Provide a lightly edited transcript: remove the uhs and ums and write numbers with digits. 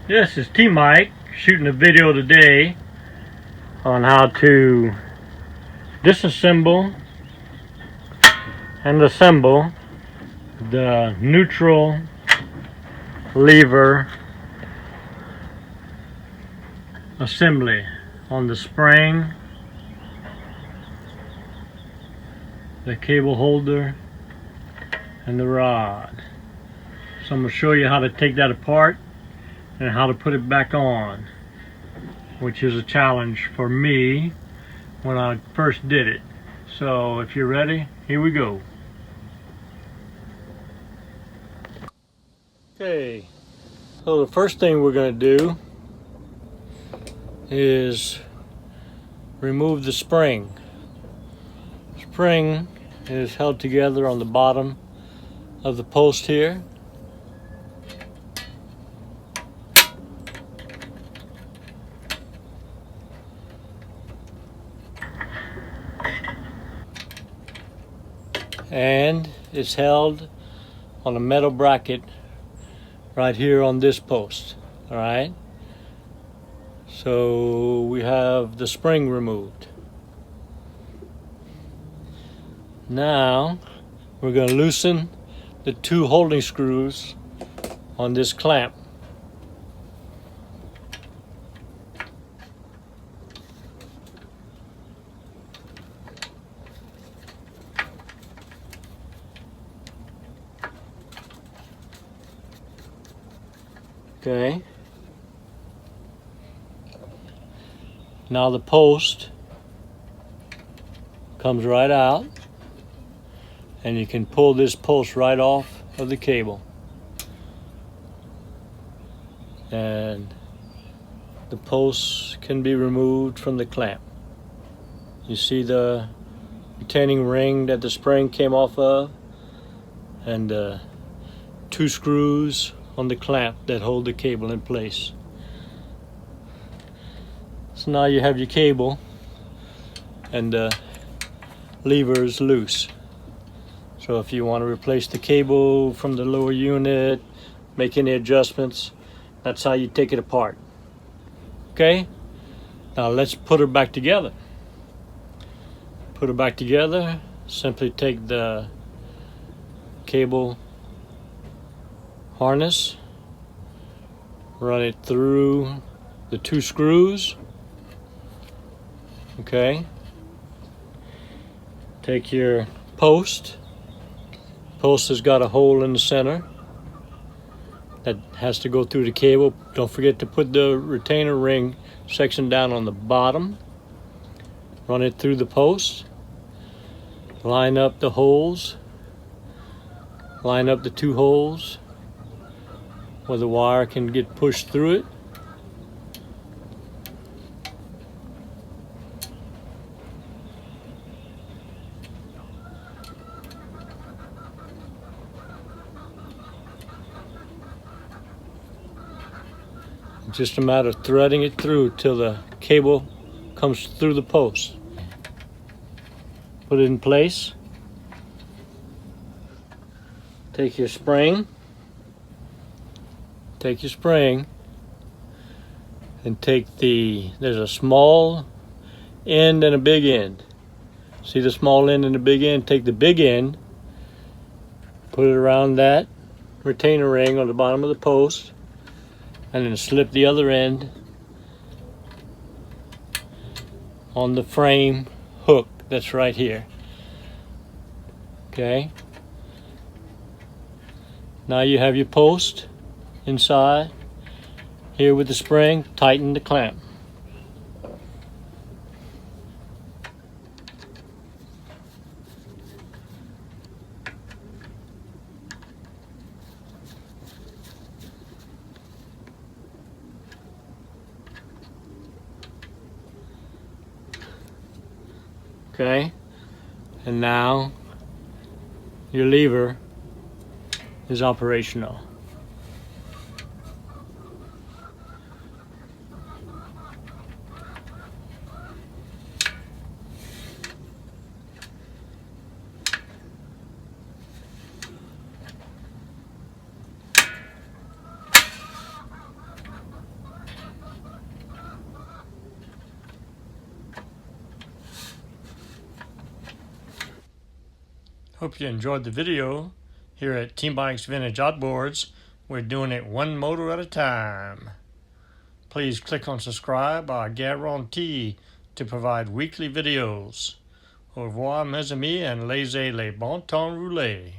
This is T-Mike shooting a video today on how to disassemble and assemble the neutral lever assembly on the spring, the cable holder, and the rod. So I'm going to show you how to take that apart and how to put it back on, which is a challenge for me when I first did it. So if you're ready, here we go. Okay, so the first thing we're going to do is remove the spring. Spring is held together on the bottom of the post here. And it's held on a metal bracket right here on this post. All right, so we have the spring removed. Now we're going to loosen the two holding screws on this clamp. Okay. Now the post comes right out, and you can pull this post right off of the cable. And the post can be removed from the clamp. You see the retaining ring that the spring came off of, and two screws on the clamp that hold the cable in place. So now you have your cable, and the lever is loose. So if you want to replace the cable from the lower unit, make any adjustments, that's how you take it apart. Okay, now let's put her back together. Put her back together, simply take the cable harness, run it through the two screws. Okay, take your post. Post has got a hole in the center that has to go through the cable. Don't forget to put the retainer ring section down on the bottom. Run it through the post. Line up the holes. Line up the two holes where the wire can get pushed through it. Just a matter of threading it through till the cable comes through the post. Put it in place. Take your spring. Take your spring and there's a small end and a big end. See the small end and the big end? Take the big end, put it around that retainer ring on the bottom of the post, and then slip the other end on the frame hook that's right here. Okay. Now you have your post inside here with the spring. Tighten the clamp. Okay, and now your lever is operational. Hope you enjoyed the video. Here at Team Bikes Vintage Outboards, we're doing it one motor at a time. Please click on subscribe or guarantee to provide weekly videos. Au revoir mes amis and laissez les bon temps rouler.